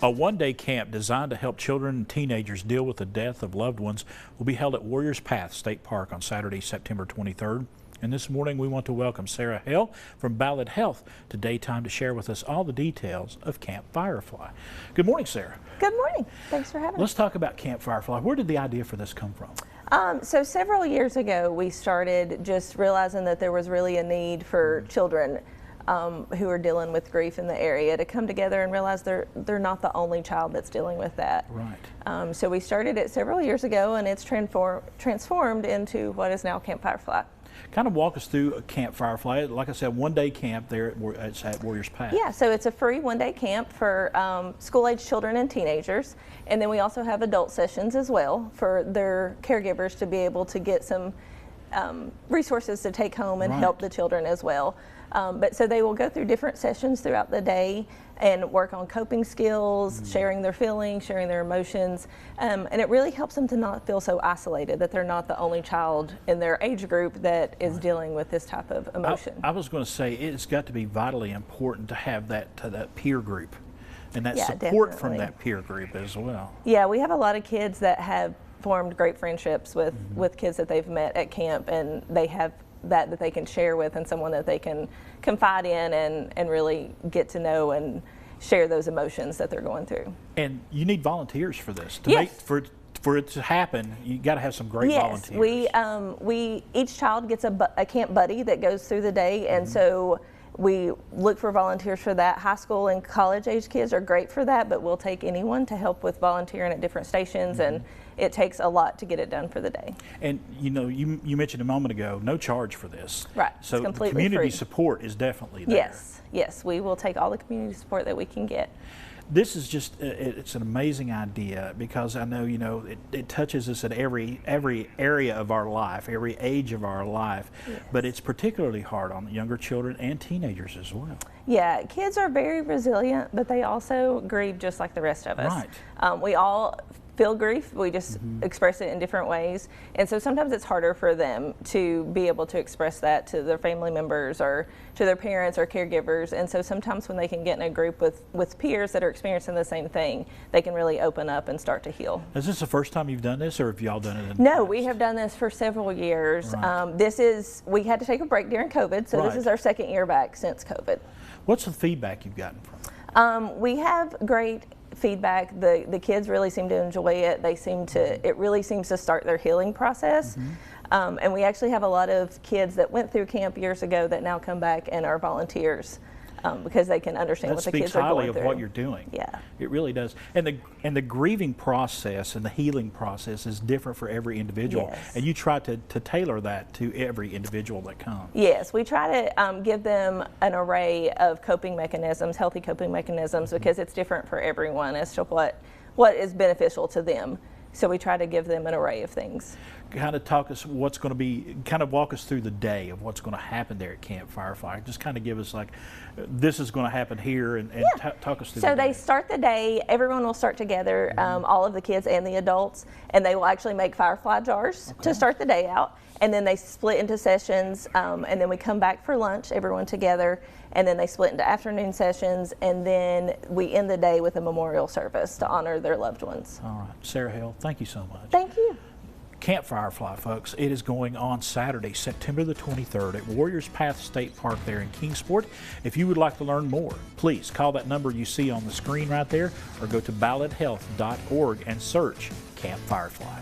A one-day camp designed to help children and teenagers deal with the death of loved ones will be held at Warriors Path State Park on Saturday, September 23rd. And this morning we want to welcome Sarah Hale from Ballad Health to Daytime to share with us all the details of Camp Firefly. Good morning, Sarah. Good morning. Thanks for having us. Let's talk about Camp Firefly. Where did the idea for this come from? So several years ago we started just realizing that there was really a need for children who are dealing with grief in the area to come together and realize they're not the only child that's dealing with that. Right. So we started it several years ago, and it's transformed into what is now Camp Firefly. Kind of walk us through Camp Firefly. Like I said, one-day camp there at Warriors Path. Yeah, so it's a free one-day camp for school-age children and teenagers, and then we also have adult sessions as well for their caregivers to be able to get some resources to take home and help the children as well. But so they will go through different sessions throughout the day and work on coping skills, sharing their feelings, sharing their emotions, and it really helps them to not feel so isolated, that they're not the only child in their age group that is dealing with this type of emotion. I was going to say it's got to be vitally important to have that peer group and that support from that peer group as well. Yeah, we have a lot of kids that have formed great friendships with kids that they've met at camp, and they have that they can share with, and someone that they can confide in and really get to know and share those emotions that they're going through. And you need volunteers for this. For it to happen, you got to have some great volunteers. We each child gets a camp buddy that goes through the day, and so we look for volunteers for that. High school and college age kids are great for that, but we'll take anyone to help with volunteering at different stations, and it takes a lot to get it done for the day. And you know, you mentioned a moment ago, no charge for this. Right, so it's completely community free. Support is definitely there. Yes, we will take all the community support that we can get. This is just, it's an amazing idea, because I know, you know, it touches us at every area of our life, every age of our life, but it's particularly hard on younger children and teenagers as well. Yeah, kids are very resilient, but they also grieve just like the rest of us. Right. We all feel grief, we just express it in different ways, and so sometimes it's harder for them to be able to express that to their family members or to their parents or caregivers, and so sometimes when they can get in a group with peers that are experiencing the same thing, they can really open up and start to heal. Is this the first time you've done this, or have y'all done it in the No, past? we have done this for several years. Right. We had to take a break during COVID, so this is our second year back since COVID. What's the feedback you've gotten from? We have great feedback. The kids really seem to enjoy it. It really seems to start their healing process. And we actually have a lot of kids that went through camp years ago that now come back and are volunteers because they can understand what the kids are going through. That speaks highly of what you're doing. Yeah, it really does. And the grieving process and the healing process is different for every individual. And you try to tailor that to every individual that comes. Yes, we try to give them an array of coping mechanisms, healthy coping mechanisms, because it's different for everyone as to what is beneficial to them. So we try to give them an array of things. Kind of walk us through the day of what's going to happen there at Camp Firefly. Just kind of give us like, this is going to happen here, and talk us through the day. So they start the day, everyone will start together, all of the kids and the adults, and they will actually make Firefly jars to start the day out. And then they split into sessions, and then we come back for lunch, everyone together, and then they split into afternoon sessions, and then we end the day with a memorial service to honor their loved ones. All right. Sarah Hale, thank you so much. Thank you. Camp Firefly, folks, it is going on Saturday, September the 23rd at Warriors Path State Park there in Kingsport. If you would like to learn more, please call that number you see on the screen right there, or go to balladhealth.org and search Camp Firefly.